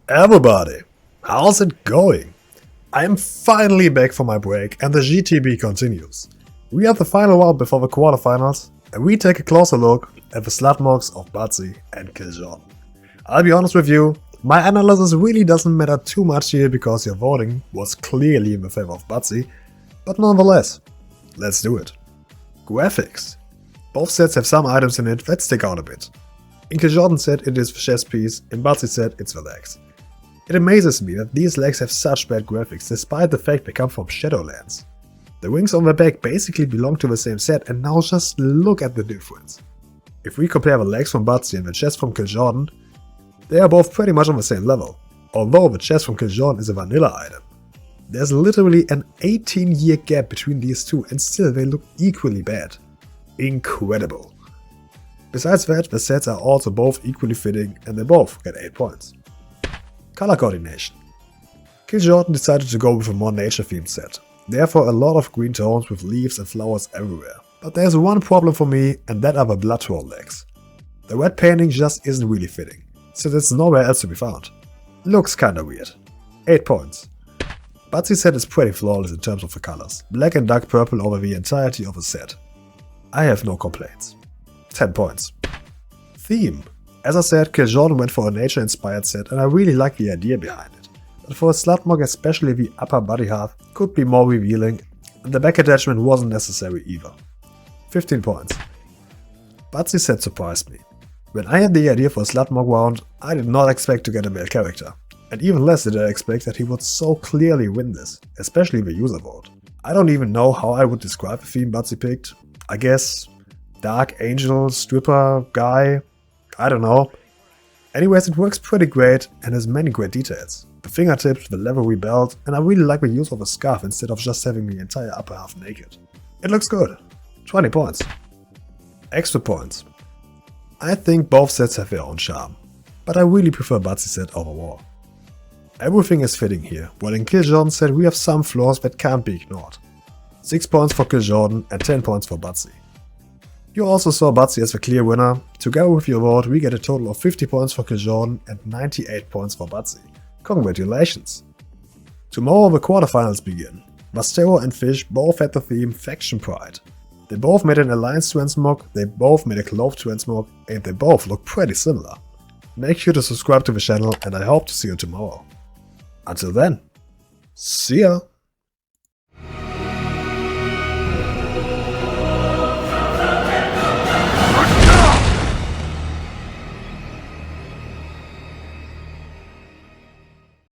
Everybody, how's it going? I am finally back from my break and the GTB continues. We are the final round before the quarterfinals and we take a closer look at the Slutmogs of Batzi and Kiljordan. I'll be honest with you, my analysis really doesn't matter too much here because your voting was clearly in the favor of Batzi, but nonetheless, let's do it. Graphics. Both sets have some items in it that stick out a bit. In Kiljordan set it is the chest piece, in Batzi set it's the legs. It amazes me that these legs have such bad graphics despite the fact they come from Shadowlands. The wings on their back basically belong to the same set and now just look at the difference. If we compare the legs from Batzi and the chest from Kiljordan, they are both pretty much on the same level, although the chest from Kiljordan is a vanilla item. There's literally an 18-year gap between these two and still they look equally bad. Incredible. Besides that, the sets are also both equally fitting and they both get 8 points. Color coordination. Kiljordan decided to go with a more nature-themed set, therefore a lot of green tones with leaves and flowers everywhere. But there's one problem for me and that are the blood troll legs. The red painting just isn't really fitting, since it's nowhere else to be found. Looks kinda weird. 8 points. Batzi's set is pretty flawless in terms of the colors, black and dark purple over the entirety of the set. I have no complaints. 10 points. Theme. As I said, Kiljordan went for a nature-inspired set and I really like the idea behind it. But for a Slutmog, especially the upper body half could be more revealing and the back attachment wasn't necessary either. 15 points. Batzi's set surprised me. When I had the idea for a Slutmog round, I did not expect to get a male character. And even less did I expect that he would so clearly win this, especially the user vote. I don't even know how I would describe the theme Batzi picked. I guess dark angel, stripper, guy, I don't know. Anyways, it works pretty great and has many great details. The fingertips, the leathery belt, and I really like the use of a scarf instead of just having the entire upper half naked. It looks good. 20 points. Extra points. I think both sets have their own charm, but I really prefer Batzi's set overall. Everything is fitting here, while in Kiljordan's set we have some flaws that can't be ignored. 6 points for Kiljordan and 10 points for Batzi. You also saw Batzi as the clear winner. Together with your vote we get a total of 50 points for Kiljordan and 98 points for Batzi. Congratulations! Tomorrow the quarterfinals begin. Vastero and Fish both had the theme Faction Pride. They both made an Alliance Transmog, they both made a Clove Transmog, and they both look pretty similar. Make sure to subscribe to the channel and I hope to see you tomorrow. Until then, see ya!